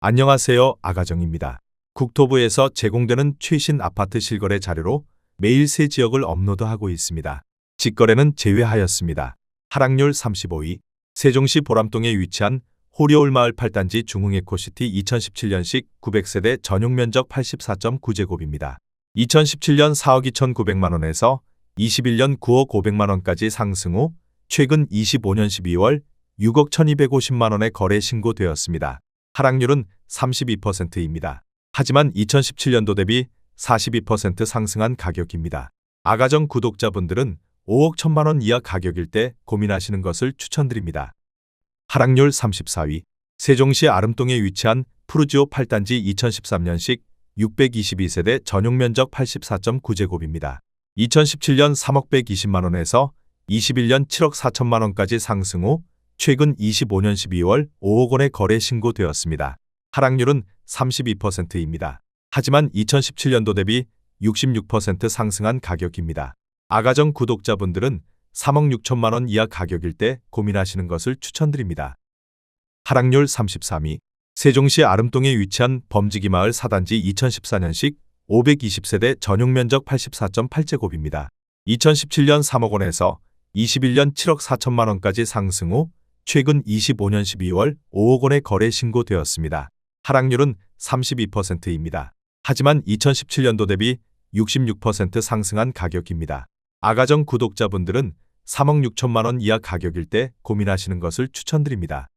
안녕하세요. 아가정입니다. 국토부에서 제공되는 최신 아파트 실거래 자료로 매일 새 지역을 업로드하고 있습니다. 직거래는 제외하였습니다. 하락률 35위. 세종시 보람동에 위치한 호리올마을 8단지 중흥에코시티 2017년식 900세대 전용면적 84.9제곱입니다. 2017년 4억 2,900만 원에서 21년 9억 500만 원까지 상승 후 최근 25년 12월 6억 1,250만 원에 거래 신고되었습니다. 하락률은 32%입니다. 하지만 2017년도 대비 42% 상승한 가격입니다. 아가정 구독자분들은 5억 1,000만 원 이하 가격일 때 고민하시는 것을 추천드립니다. 하락률 34위. 세종시 아름동에 위치한 푸르지오 8단지 2013년식 622세대 전용면적 84.9제곱입니다. 2017년 3억 120만 원에서 21년 7억 4천만 원까지 상승 후 최근 25년 12월 5억 원에 거래 신고되었습니다. 하락률은 32%입니다. 하지만 2017년도 대비 66% 상승한 가격입니다. 아가정 구독자분들은 3억 6천만 원 이하 가격일 때 고민하시는 것을 추천드립니다. 하락률 33위. 세종시 아름동에 위치한 범지기마을 4단지 2014년식 520세대 전용면적 84.8제곱입니다. 2017년 3억 원에서 21년 7억 4천만 원까지 상승 후 최근 25년 12월 5억 원에 거래 신고되었습니다. 하락률은 32%입니다. 하지만 2017년도 대비 66% 상승한 가격입니다. 아가정 구독자분들은 3억 6천만 원 이하 가격일 때 고민하시는 것을 추천드립니다.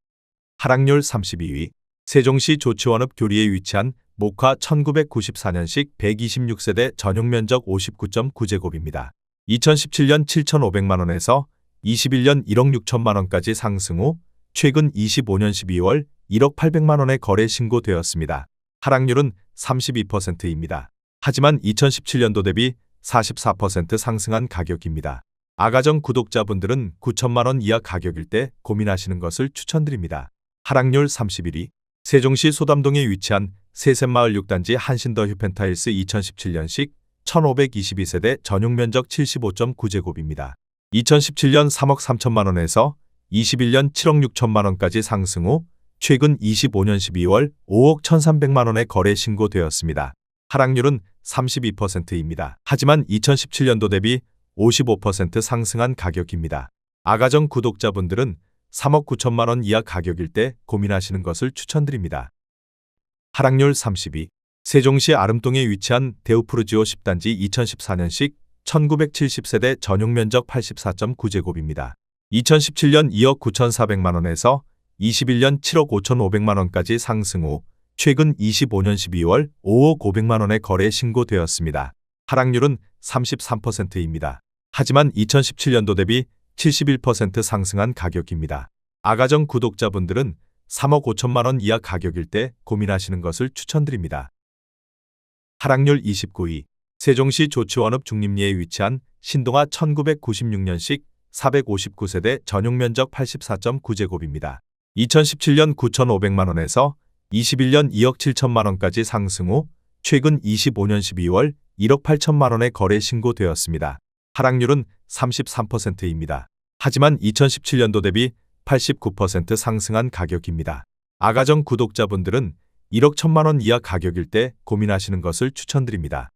하락률 32위. 세종시 조치원읍 교리에 위치한 모카 1994년식 126세대 전용면적 59.9제곱입니다. 2017년 7,500만 원에서 21년 1억 6천만 원까지 상승 후 최근 25년 12월 1억 800만 원에 거래 신고되었습니다. 하락률은 32%입니다. 하지만 2017년도 대비 44% 상승한 가격입니다. 아가정 구독자분들은 9천만 원 이하 가격일 때 고민하시는 것을 추천드립니다. 하락률 31위. 세종시 소담동에 위치한 세샘마을 6단지 한신더 휴펜타일스 2017년식 1522세대 전용면적 75.9제곱입니다. 2017년 3억 3천만 원에서 21년 7억 6천만 원까지 상승 후 최근 25년 12월 5억 1,300만 원에 거래 신고되었습니다. 하락률은 32%입니다. 하지만 2017년도 대비 55% 상승한 가격입니다. 아가정 구독자분들은 3억 9천만 원 이하 가격일 때 고민하시는 것을 추천드립니다. 하락률 30위. 세종시 아름동에 위치한 대우푸르지오 10단지 2014년식 1970세대 전용면적 84.9제곱입니다. 2017년 2억 9,400만 원에서 21년 7억 5,500만 원까지 상승 후 최근 25년 12월 5억 500만 원에 거래 신고되었습니다. 하락률은 33%입니다. 하지만 2017년도 대비 71% 상승한 가격입니다. 아가정 구독자분들은 3억 5천만 원 이하 가격일 때 고민하시는 것을 추천드립니다. 하락률 29위. 세종시 조치원읍 중림리에 위치한 신동아 1996년식 459세대 전용면적 84.9제곱입니다. 2017년 9,500만 원에서 21년 2억 7천만 원까지 상승 후 최근 25년 12월 1억 8천만 원에 거래 신고되었습니다. 하락률은 33%입니다. 하지만 2017년도 대비 89% 상승한 가격입니다. 아가정 구독자분들은 1억 1천만 원 이하 가격일 때 고민하시는 것을 추천드립니다.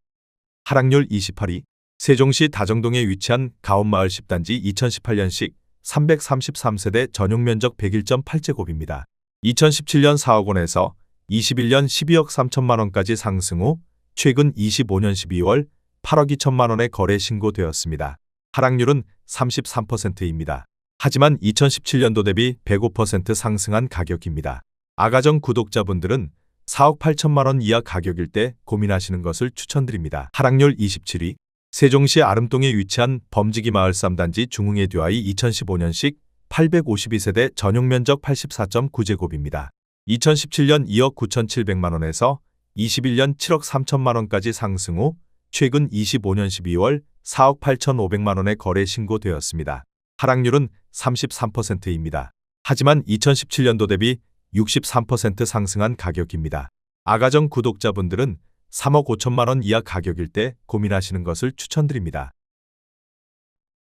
하락률 28위. 세종시 다정동에 위치한 가온마을 10단지 2018년식 333세대 전용면적 101.8제곱입니다. 2017년 4억 원에서 21년 12억 3천만 원까지 상승 후 최근 25년 12월 8억 2천만 원에 거래 신고되었습니다. 하락률은 33%입니다. 하지만 2017년도 대비 105% 상승한 가격입니다. 아가정 구독자분들은 4억 8천만 원 이하 가격일 때 고민하시는 것을 추천드립니다. 하락률 27위. 세종시 아름동에 위치한 범지기마을 3단지 중흥에듀아이 2015년식 852세대 전용면적 84.9제곱입니다. 2017년 2억 9,700만 원에서 21년 7억 3천만 원까지 상승 후 최근 25년 12월 4억 8,500만 원에 거래 신고되었습니다. 하락률은 33%입니다. 하지만 2017년도 대비 63% 상승한 가격입니다. 아가정 구독자분들은 3억 5천만 원 이하 가격일 때 고민하시는 것을 추천드립니다.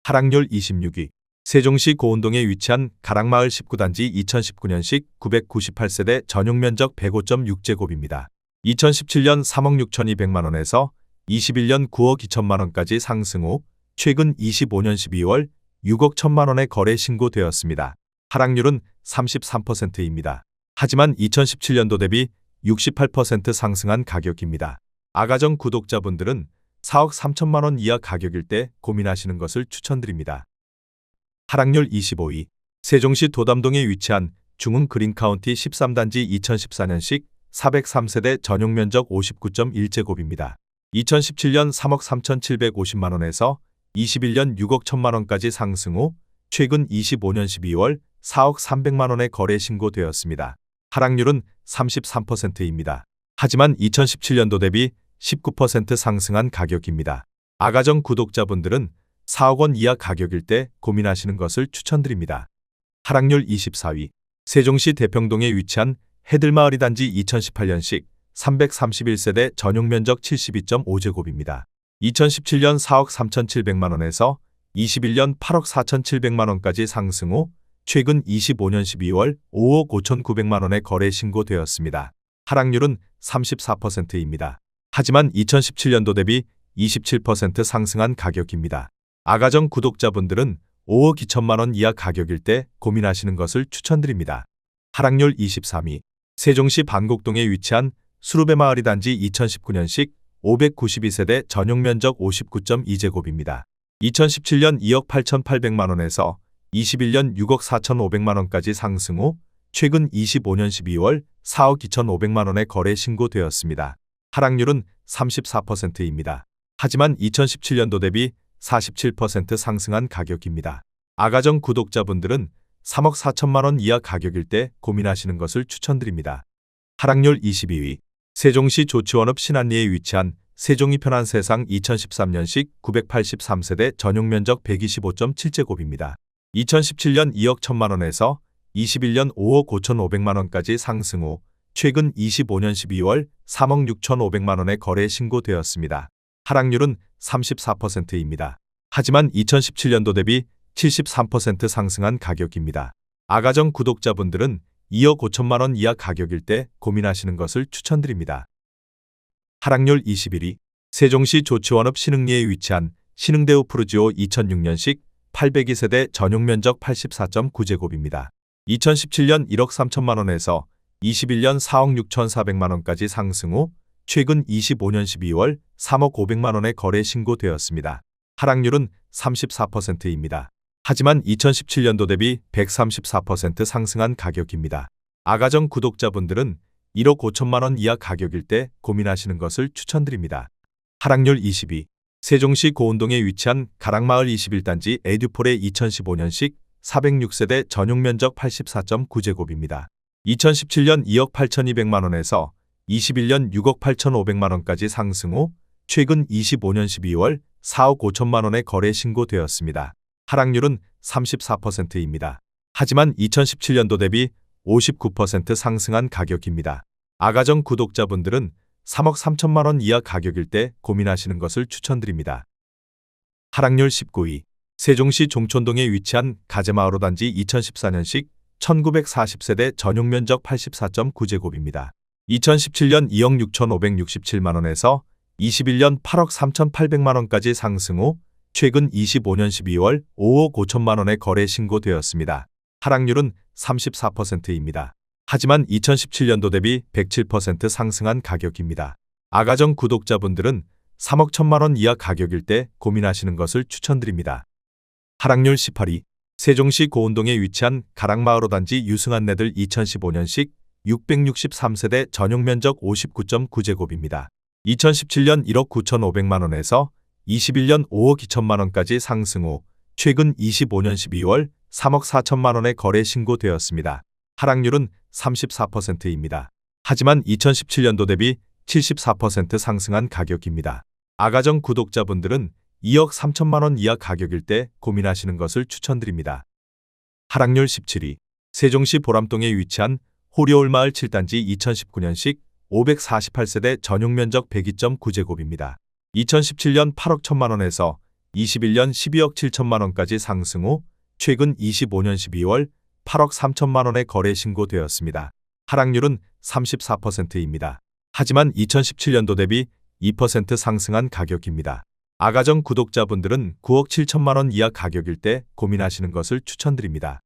하락률 26위. 세종시 고운동에 위치한 가락마을 19단지 2019년식 998세대 전용 면적 105.6제곱입니다. 2017년 3억 6,200만 원에서 21년 9억 2천만 원까지 상승 후 최근 25년 12월 6억 1천만 원에 거래 신고되었습니다. 하락률은 33%입니다. 하지만 2017년도 대비 68% 상승한 가격입니다. 아가정 구독자분들은 4억 3천만 원 이하 가격일 때 고민하시는 것을 추천드립니다. 하락률 25위. 세종시 도담동에 위치한 중흥 그린카운티 13단지 2014년식 403세대 전용 면적 59.1제곱입니다. 2017년 3억 3,750만 원에서 21년 6억 1천만 원까지 상승 후 최근 25년 12월 4억 300만 원에 거래 신고되었습니다. 하락률은 33%입니다. 하지만 2017년도 대비 19% 상승한 가격입니다. 아가정 구독자분들은 4억 원 이하 가격일 때 고민하시는 것을 추천드립니다. 하락률 24위. 세종시 대평동에 위치한 해들마을 2단지 2018년식 331세대 전용 면적 72.5제곱입니다. 2017년 4억 3,700만 원에서 21년 8억 4,700만 원까지 상승 후 최근 25년 12월 5억 5,900만 원에 거래 신고되었습니다. 하락률은 34%입니다. 하지만 2017년도 대비 27% 상승한 가격입니다. 아가정 구독자분들은 5억 2천만 원 이하 가격일 때 고민하시는 것을 추천드립니다. 하락률 23위. 세종시 반곡동에 위치한 수루베마을 2단지 2019년식 592세대 전용 면적 59.2제곱입니다. 2017년 2억 8,800만 원에서 21년 6억 4,500만 원까지 상승 후 최근 25년 12월 4억 2,500만 원에 거래 신고되었습니다. 하락률은 34%입니다. 하지만 2017년도 대비 47% 상승한 가격입니다. 아가정 구독자분들은 3억 4천만 원 이하 가격일 때 고민하시는 것을 추천드립니다. 하락률 22위. 세종시 조치원읍 신안리에 위치한 세종이 편한 세상 2013년식 983세대 전용 면적 125.7제곱입니다. 2017년 2억 1천만 원에서 21년 5억 5,500만 원까지 상승 후 최근 25년 12월 3억 6,500만 원에 거래 신고되었습니다. 하락률은 34%입니다. 하지만 2017년도 대비 73% 상승한 가격입니다. 아가정 구독자분들은 2억 5천만 원 이하 가격일 때 고민하시는 것을 추천드립니다. 하락률 21위. 세종시 조치원읍 신흥리에 위치한 신흥대우 푸르지오 2006년식 802세대 전용 면적 84.9제곱입니다. 2017년 1억 3천만 원에서 21년 4억 6,400만 원까지 상승 후 최근 25년 12월 3억 500만 원에 거래 신고되었습니다. 하락률은 34%입니다. 하지만 2017년도 대비 134% 상승한 가격입니다. 아가정 구독자분들은 1억 5천만 원 이하 가격일 때 고민하시는 것을 추천드립니다. 하락률 22. 세종시 고운동에 위치한 가락마을 21단지 에듀폴의 2015년식 406세대 전용 면적 84.9제곱입니다. 2017년 2억 8,200만 원에서 21년 6억 8,500만 원까지 상승 후 최근 25년 12월 4억 5천만 원에 거래 신고되었습니다. 하락률은 34%입니다. 하지만 2017년도 대비 59% 상승한 가격입니다. 아가정 구독자분들은 3억 3천만 원 이하 가격일 때 고민하시는 것을 추천드립니다. 하락률 19위. 세종시 종촌동에 위치한 가재마을 5단지 2014년식 1940세대 전용 면적 84.9제곱입니다. 2017년 2억 6,567만 원에서 21년 8억 3,800만 원까지 상승 후 최근 25년 12월 5억 5천만 원에 거래 신고되었습니다. 하락률은 34%입니다. 하지만 2017년도 대비 107% 상승한 가격입니다. 아가정 구독자분들은 3억 1천만 원 이하 가격일 때 고민하시는 것을 추천드립니다. 하락률 18위. 세종시 고운동에 위치한 가락마을 5단지 유승한내들 2015년식 663세대 전용 면적 59.9제곱입니다. 2017년 1억 9,500만 원에서 21년 5억 2천만 원까지 상승 후 최근 25년 12월 3억 4천만 원에 거래 신고되었습니다. 하락률은 34%입니다. 하지만 2017년도 대비 74% 상승한 가격입니다. 아가정 구독자분들은 2억 3천만 원 이하 가격일 때 고민하시는 것을 추천드립니다. 하락률 17위. 세종시 보람동에 위치한 호리올마을 7단지 2019년식 548세대 전용 면적 102.9제곱입니다. 2017년 8억 1천만 원에서 21년 12억 7천만 원까지 상승 후 최근 25년 12월 8억 3천만 원의 거래 신고되었습니다. 하락률은 34%입니다. 하지만 2017년도 대비 2% 상승한 가격입니다. 아가정 구독자분들은 9억 7천만 원 이하 가격일 때 고민하시는 것을 추천드립니다.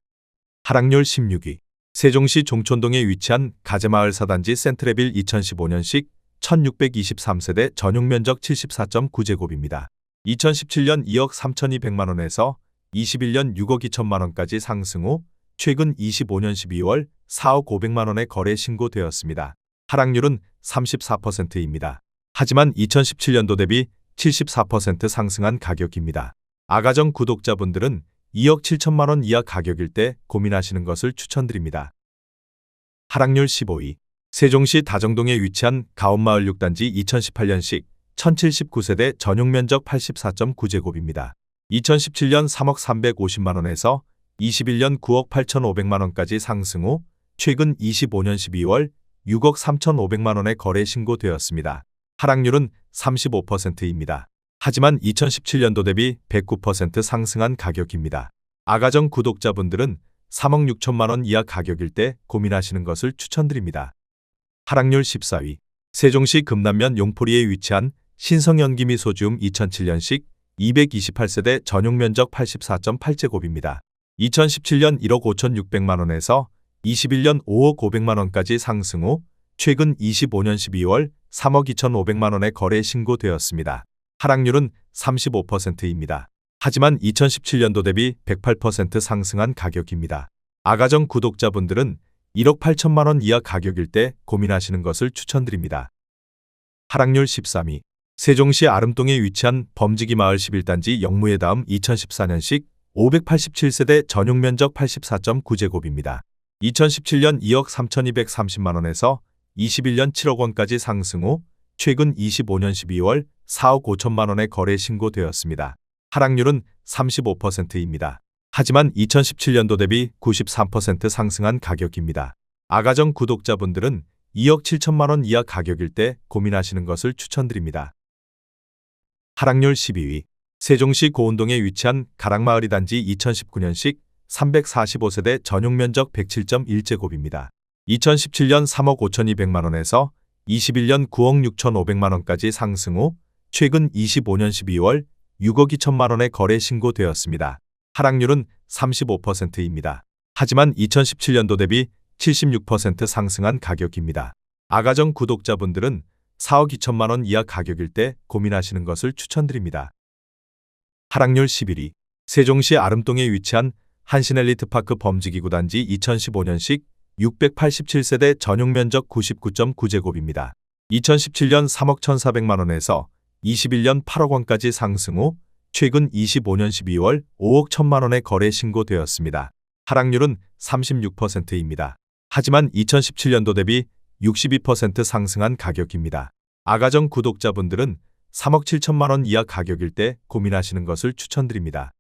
하락률 16위. 세종시 종촌동에 위치한 가재마을 사단지 센트레빌 2015년식 1623세대 전용 면적 74.9제곱입니다. 2017년 2억 3,200만 원에서 21년 6억 2천만 원까지 상승 후 최근 25년 12월 4억 500만 원의 거래 신고되었습니다. 하락률은 34%입니다. 하지만 2017년도 대비 74% 상승한 가격입니다. 아가정 구독자분들은 2억 7천만 원 이하 가격일 때 고민하시는 것을 추천드립니다. 하락률 15위. 세종시 다정동에 위치한 가온마을 6단지 2018년식 1079세대 전용 면적 84.9제곱입니다. 2017년 3억 350만 원에서 21년 9억 8,500만 원까지 상승 후 최근 25년 12월 6억 3,500만 원의 거래 신고되었습니다. 하락률은 35%입니다. 하지만 2017년도 대비 109% 상승한 가격입니다. 아가정 구독자분들은 3억 6천만 원 이하 가격일 때 고민하시는 것을 추천드립니다. 하락률 14위. 세종시 금남면 용포리에 위치한 신성연기미소지움 2007년식 228세대 전용 면적 84.8제곱입니다. 2017년 1억 5,600만 원에서 21년 5억 500만 원까지 상승 후 최근 25년 12월 3억 2,500만 원의 거래 신고되었습니다. 하락률은 35%입니다. 하지만 2017년도 대비 108% 상승한 가격입니다. 아가정 구독자분들은 1억 8천만 원 이하 가격일 때 고민하시는 것을 추천드립니다. 하락률 13위. 세종시 아름동에 위치한 범지기 마을 11단지 영무의 다음 2014년식 587세대 전용 면적 84.9제곱입니다. 2017년 2억 3,230만 원에서 21년 7억 원까지 상승 후 최근 25년 12월 4억 5천만 원의 거래 신고되었습니다. 하락률은 35%입니다. 하지만 2017년도 대비 93% 상승한 가격입니다. 아가정 구독자분들은 2억 7천만 원 이하 가격일 때 고민하시는 것을 추천드립니다. 하락률 12위. 세종시 고운동에 위치한 가락마을 2단지 2019년식 345세대 전용 면적 107.1제곱입니다. 2017년 3억 5,200만 원에서 21년 9억 6,500만 원까지 상승 후 최근 25년 12월 6억 2천만 원의 거래 신고되었습니다. 하락률은 35%입니다. 하지만 2017년도 대비 76% 상승한 가격입니다. 아가정 구독자분들은 4억 2천만 원 이하 가격일 때 고민하시는 것을 추천드립니다. 하락률 11위. 세종시 아름동에 위치한 한신엘리트파크 범지기구 단지 2015년식 687세대 전용 면적 99.9제곱입니다. 2017년 3억 1,400만 원에서 21년 8억 원까지 상승 후 최근 25년 12월 5억 1천만 원의 거래 신고되었습니다. 하락률은 36%입니다. 하지만 2017년도 대비 62% 상승한 가격입니다. 아가정 구독자분들은 3억 7천만 원 이하 가격일 때 고민하시는 것을 추천드립니다.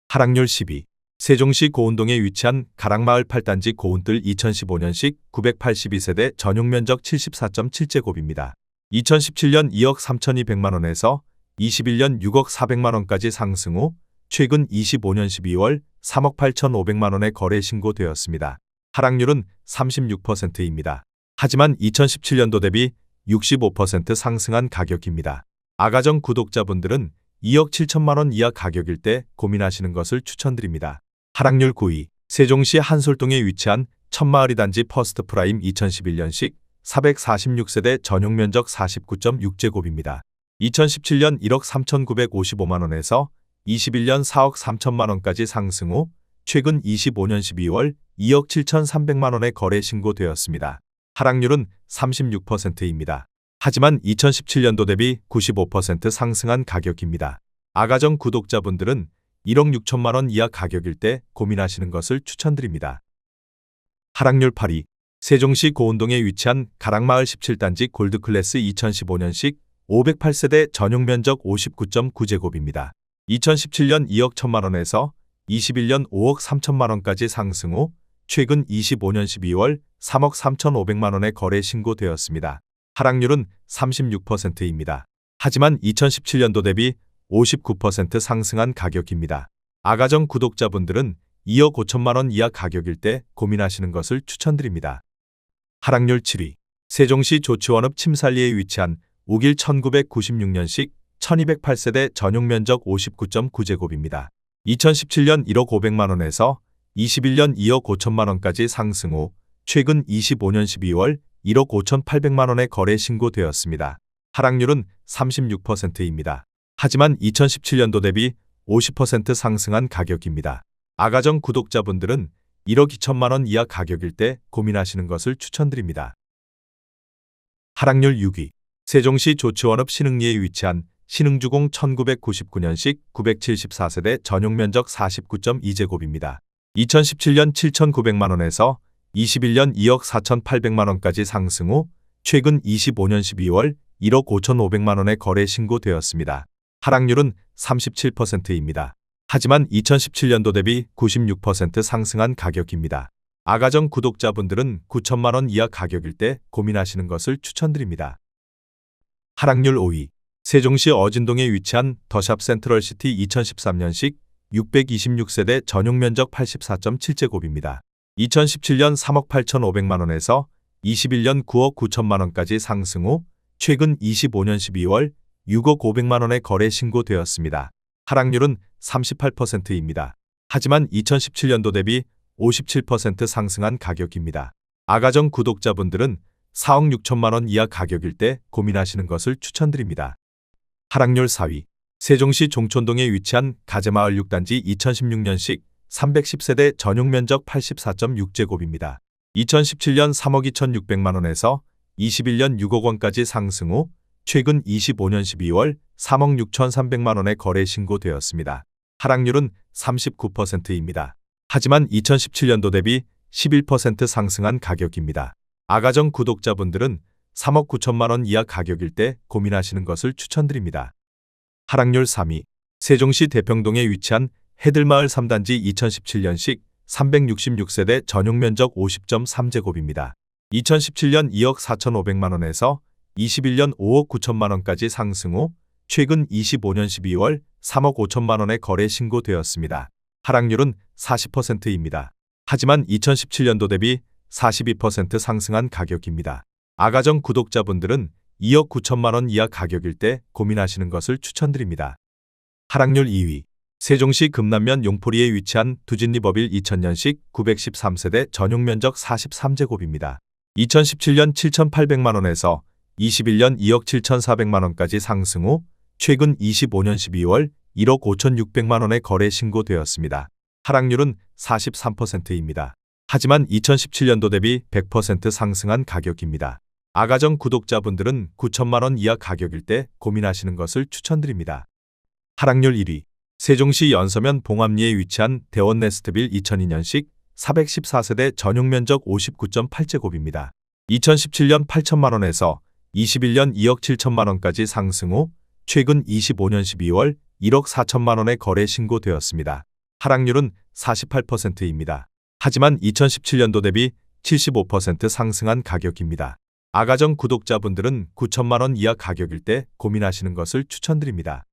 하락률 10위. 세종시 고운동에 위치한 가락마을 8단지 고운뜰 2015년식 982세대 전용 면적 74.7제곱입니다. 2017년 2억 3,200만 원에서 21년 6억 400만 원까지 상승 후 최근 25년 12월 3억 8,500만 원의 거래 신고되었습니다. 하락률은 36%입니다. 하지만 2017년도 대비 65% 상승한 가격입니다. 아가정 구독자분들은 2억 7천만 원 이하 가격일 때 고민하시는 것을 추천드립니다. 하락률 9위. 세종시 한솔동에 위치한 천마을 2단지 퍼스트프라임 2011년식 446세대 전용 면적 49.6제곱입니다. 2017년 1억 3,955만 원에서 21년 4억 3천만 원까지 상승 후 최근 25년 12월 2억 7,300만 원의 거래 신고되었습니다. 하락률은 36%입니다. 하지만 2017년도 대비 95% 상승한 가격입니다. 아가정 구독자분들은 1억 6천만 원 이하 가격일 때 고민하시는 것을 추천드립니다. 하락률 8위. 세종시 고운동에 위치한 가락마을 17단지 골드클래스 2015년식 508세대 전용 면적 59.9제곱입니다. 2017년 2억 1천만 원에서 21년 5억 3천만 원까지 상승 후 최근 25년 12월 3억 3,500만 원의 거래 신고되었습니다. 하락률은 36%입니다. 하지만 2017년도 대비 59% 상승한 가격입니다. 아가정 구독자분들은 2억 5천만 원 이하 가격일 때 고민하시는 것을 추천드립니다. 하락률 7위. 세종시 조치원읍 침살리에 위치한 우길 1996년식 1208세대 전용 면적 59.9제곱입니다. 2017년 1억 500만 원에서 21년 2억 5천만 원까지 상승 후 최근 25년 12월 1억 5,800만 원에 거래 신고되었습니다. 하락률은 36%입니다. 하지만 2017년도 대비 50% 상승한 가격입니다. 아가정 구독자분들은 1억 2천만 원 이하 가격일 때 고민하시는 것을 추천드립니다. 하락률 6위. 세종시 조치원읍 신흥리에 위치한 신흥주공 1999년식 974세대 전용 면적 49.2제곱입니다. 2017년 7,900만 원에서 21년 2억 4,800만 원까지 상승 후 최근 25년 12월 1억 5,500만 원에 거래 신고되었습니다. 하락률은 37%입니다. 하지만 2017년도 대비 96% 상승한 가격입니다. 아가정 구독자분들은 9천만 원 이하 가격일 때 고민하시는 것을 추천드립니다. 하락률 5위. 세종시 어진동에 위치한 더샵 센트럴시티 2013년식 626세대 전용 면적 84.7제곱입니다. 2017년 3억 8,500만 원에서 21년 9억 9천만 원까지 상승 후 최근 25년 12월 6억 500만 원에 거래 신고되었습니다. 하락률은 38%입니다. 하지만 2017년도 대비 57% 상승한 가격입니다. 아가정 구독자분들은 4억 6천만 원 이하 가격일 때 고민하시는 것을 추천드립니다. 하락률 4위. 세종시 종촌동에 위치한 가재마을 6단지 2016년식 310세대 전용 면적 84.6제곱입니다. 2017년 3억 2,600만 원에서 21년 6억 원까지 상승 후 최근 25년 12월 3억 6,300만 원에 거래 신고되었습니다. 하락률은 39%입니다. 하지만 2017년도 대비 11% 상승한 가격입니다. 아가정 구독자분들은 3억 9천만 원 이하 가격일 때 고민하시는 것을 추천드립니다. 하락률 3위. 세종시 대평동에 위치한 해들마을 3단지 2017년식 366세대 전용 면적 50.3제곱입니다. 2017년 2억 4,500만 원에서 21년 5억 9천만 원까지 상승 후 최근 25년 12월 3억 5천만 원에 거래 신고되었습니다. 하락률은 40%입니다. 하지만 2017년도 대비 42% 상승한 가격입니다. 아가정 구독자분들은 2억 9천만 원 이하 가격일 때 고민하시는 것을 추천드립니다. 하락률 2위. 세종시 금남면 용포리에 위치한 두진리버빌 2000년식 913세대 전용 면적 43제곱입니다. 2017년 7,800만 원에서 21년 2억 7,400만 원까지 상승 후 최근 25년 12월 1억 5,600만 원에 거래 신고되었습니다. 하락률은 43%입니다. 하지만 2017년도 대비 100% 상승한 가격입니다. 아가정 구독자분들은 9천만 원 이하 가격일 때 고민하시는 것을 추천드립니다. 하락률 1위. 세종시 연서면 봉암리에 위치한 대원네스트빌 2002년식 414세대 전용 면적 59.8제곱입니다. 2017년 8천만 원에서 21년 2억 7천만 원까지 상승 후 최근 25년 12월 1억 4천만 원에 거래 신고되었습니다. 하락률은 48%입니다. 하지만 2017년도 대비 75% 상승한 가격입니다. 아가정 구독자분들은 9천만 원 이하 가격일 때 고민하시는 것을 추천드립니다.